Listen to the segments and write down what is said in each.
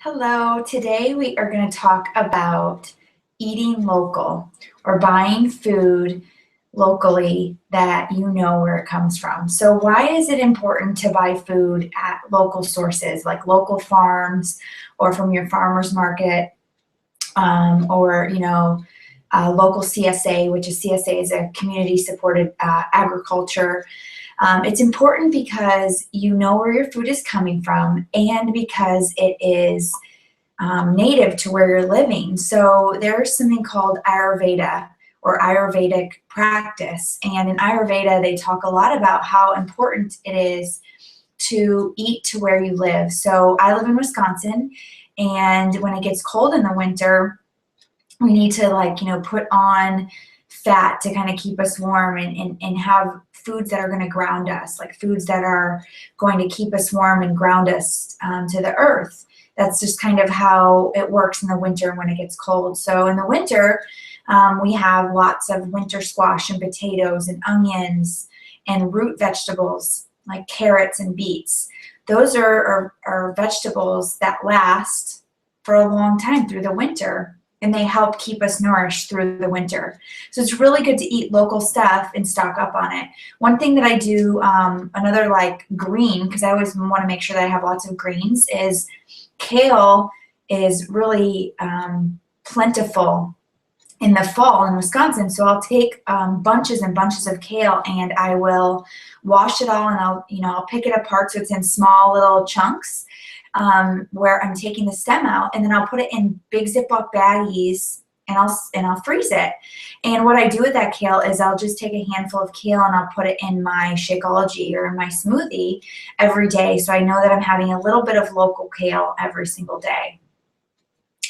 Hello, today we are going to talk about eating local or buying food locally that you know where it comes from. So why is it important to buy food at local sources like local farms or from your farmer's market or, local CSA, which is CSA is a community supported agriculture. It's important because you know where your food is coming from and because it is native to where you're living. So there's something called Ayurveda or Ayurvedic practice. And in Ayurveda, they talk a lot about how important it is to eat to where you live. So I live in Wisconsin, and when it gets cold in the winter, we need to put on fat to kind of keep us warm and have foods that are going to ground us, like foods that are going to keep us warm and ground us to the earth. That's just kind of how it works in the winter when it gets cold. So in the winter, we have lots of winter squash and potatoes and onions and root vegetables like carrots and beets. Those are vegetables that last for a long time through the winter, and they help keep us nourished through the winter. So it's really good to eat local stuff and stock up on it. One thing that I do, another like green, because I always want to make sure that I have lots of greens, is kale is really plentiful in the fall in Wisconsin. So I'll take bunches and bunches of kale and I will wash it all, and I'll pick it apart so it's in small little chunks. Where I'm taking the stem out, and then I'll put it in big Ziploc baggies and I'll freeze it. And what I do with that kale is I'll just take a handful of kale and I'll put it in my Shakeology or in my smoothie every day. So I know that I'm having a little bit of local kale every single day.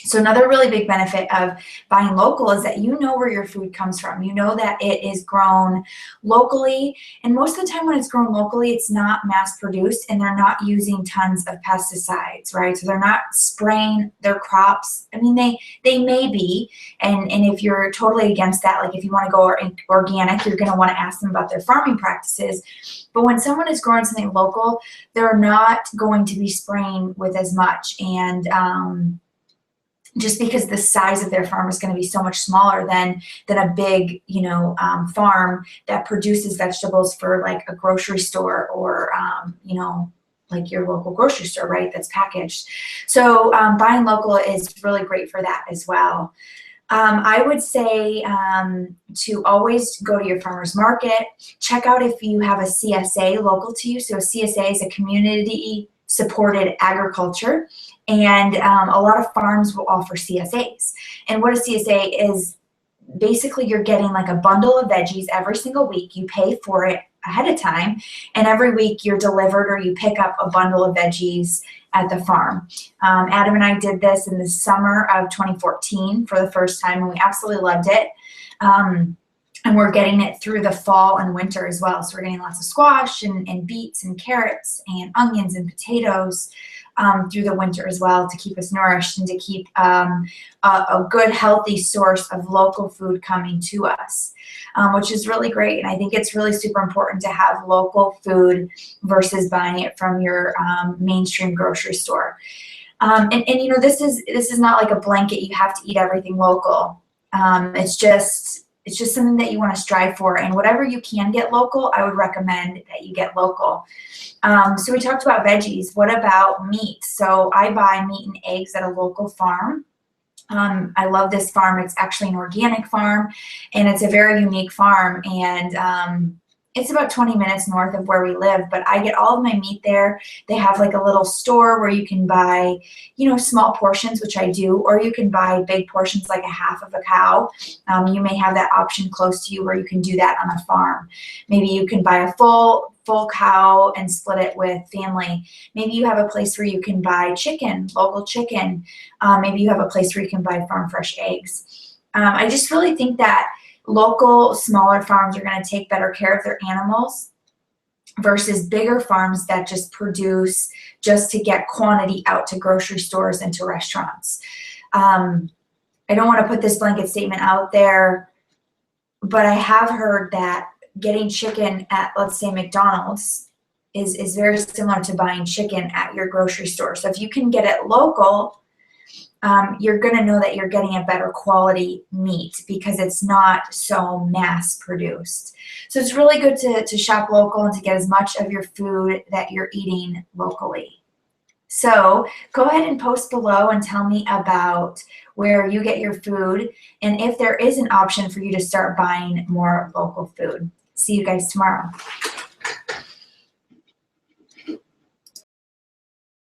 So another really big benefit of buying local is that you know where your food comes from. You know that it is grown locally, and most of the time when it's grown locally, it's not mass produced and they're not using tons of pesticides, right? So they're not spraying their crops. I mean, they may be, and if you're totally against that, like if you want to go organic, you're going to want to ask them about their farming practices. But when someone is growing something local, they're not going to be spraying with as much, and just because the size of their farm is going to be so much smaller than a big, farm that produces vegetables for like a grocery store or, like your local grocery store, right? That's packaged. So buying local is really great for that as well. I would say to always go to your farmer's market. Check out if you have a CSA local to you. So CSA is a community supported agriculture, and a lot of farms will offer CSAs. And what a CSA is, basically you're getting like a bundle of veggies every single week. You pay for it ahead of time, and every week you're delivered or you pick up a bundle of veggies at the farm. Adam and I did this in the summer of 2014 for the first time, and we absolutely loved it. And we're getting it through the fall and winter as well. So we're getting lots of squash and beets and carrots and onions and potatoes through the winter as well, to keep us nourished and to keep a good, healthy source of local food coming to us, which is really great. And I think it's really super important to have local food versus buying it from your mainstream grocery store. And this is not like a blanket. You have to eat everything local. It's just something that you want to strive for, and whatever you can get local, I would recommend that you get local. So we talked about veggies. What about meat? So I buy meat and eggs at a local farm. I love this farm. It's actually an organic farm, and it's a very unique farm, and it's about 20 minutes north of where we live, but I get all of my meat there. They have like a little store where you can buy, small portions, which I do, or you can buy big portions like a half of a cow. You may have that option close to you where you can do that on a farm. Maybe you can buy a full cow and split it with family. Maybe you have a place where you can buy chicken, local chicken. Maybe you have a place where you can buy farm fresh eggs. I just really think that local, smaller farms are going to take better care of their animals versus bigger farms that just produce just to get quantity out to grocery stores and to restaurants. I don't want to put this blanket statement out there, but I have heard that getting chicken at, let's say, McDonald's is very similar to buying chicken at your grocery store. So if you can get it local, you're going to know that you're getting a better quality meat because it's not so mass produced. So it's really good to shop local and to get as much of your food that you're eating locally. So go ahead and post below and tell me about where you get your food and if there is an option for you to start buying more local food. See you guys tomorrow.